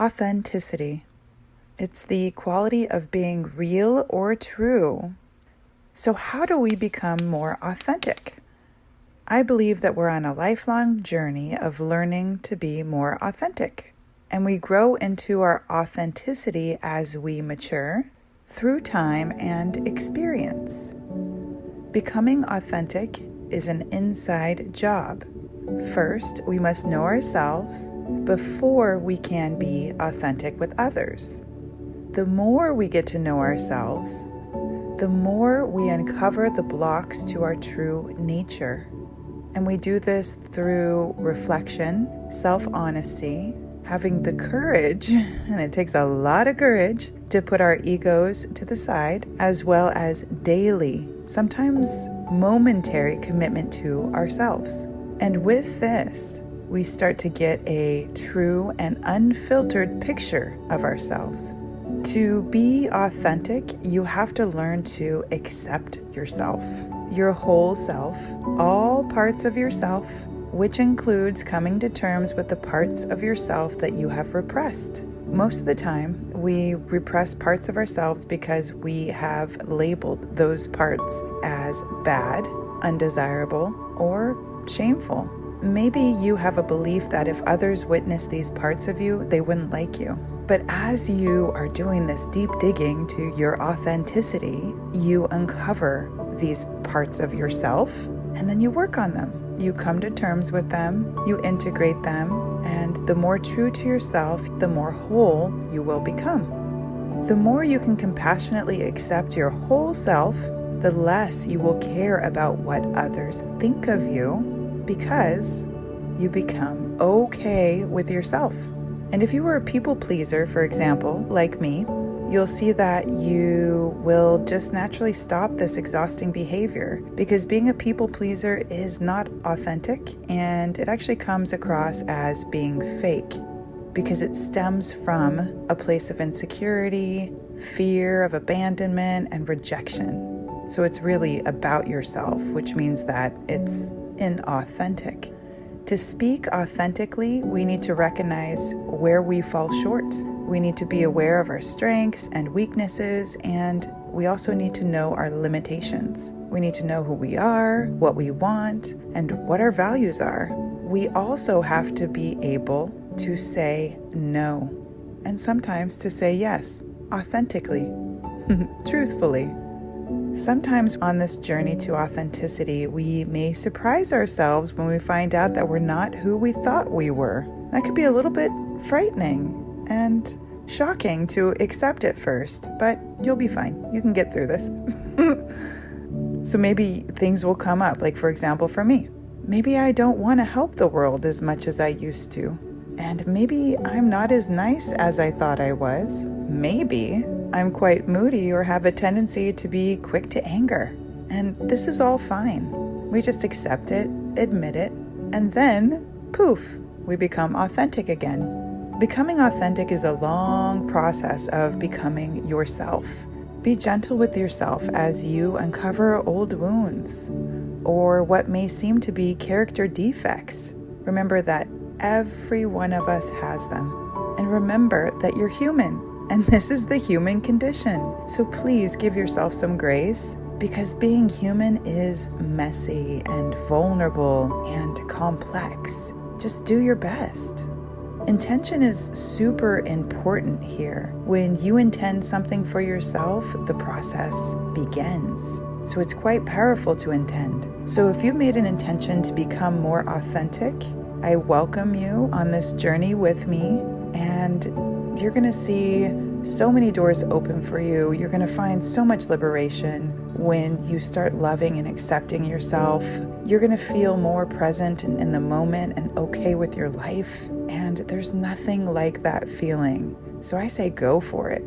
Authenticity. It's the quality of being real or true. So how do we become more authentic? I believe that we're on a lifelong journey of learning to be more authentic. And we grow into our authenticity as we mature through time and experience. Becoming authentic is an inside job. First, we must know ourselves before we can be authentic with others. The more we get to know ourselves, the more we uncover the blocks to our true nature. And we do this through reflection, self-honesty, having the courage, and it takes a lot of courage, to put our egos to the side, as well as daily, sometimes momentary commitment to ourselves. And with this, we start to get a true and unfiltered picture of ourselves. To be authentic, you have to learn to accept yourself, your whole self, all parts of yourself, which includes coming to terms with the parts of yourself that you have repressed. Most of the time, we repress parts of ourselves because we have labeled those parts as bad, undesirable, or shameful. Maybe you have a belief that if others witness these parts of you, they wouldn't like you. But as you are doing this deep digging to your authenticity, you uncover these parts of yourself and then you work on them. You come to terms with them, you integrate them, and the more true to yourself, the more whole you will become. The more you can compassionately accept your whole self, the less you will care about what others think of you, because you become okay with yourself. And if you were a people pleaser, for example, like me, you'll see that you will just naturally stop this exhausting behavior, because being a people pleaser is not authentic, and it actually comes across as being fake because it stems from a place of insecurity, fear of abandonment, and rejection. So it's really about yourself, which means that it's inauthentic. To speak authentically, we need to recognize where we fall short. We need to be aware of our strengths and weaknesses, and we also need to know our limitations. We need to know who we are, what we want, and what our values are. We also have to be able to say no, and sometimes to say yes, authentically, truthfully. Sometimes on this journey to authenticity, we may surprise ourselves when we find out that we're not who we thought we were. That could be a little bit frightening and shocking to accept at first, but you'll be fine. You can get through this. So maybe things will come up, like for example, for me. Maybe I don't want to help the world as much as I used to. And maybe I'm not as nice as I thought I was. Maybe I'm quite moody or have a tendency to be quick to anger. And this is all fine. We just accept it, admit it, and then, poof, we become authentic again. Becoming authentic is a long process of becoming yourself. Be gentle with yourself as you uncover old wounds or what may seem to be character defects. Remember that every one of us has them. And remember that you're human. And this is the human condition. So please give yourself some grace, because being human is messy and vulnerable and complex. Just do your best. Intention is super important here. When you intend something for yourself, the process begins. So it's quite powerful to intend. So if you've made an intention to become more authentic, I welcome you on this journey with me, and you're going to see so many doors open for you. You're going to find so much liberation when you start loving and accepting yourself. You're going to feel more present in the moment and okay with your life. And there's nothing like that feeling. So I say go for it.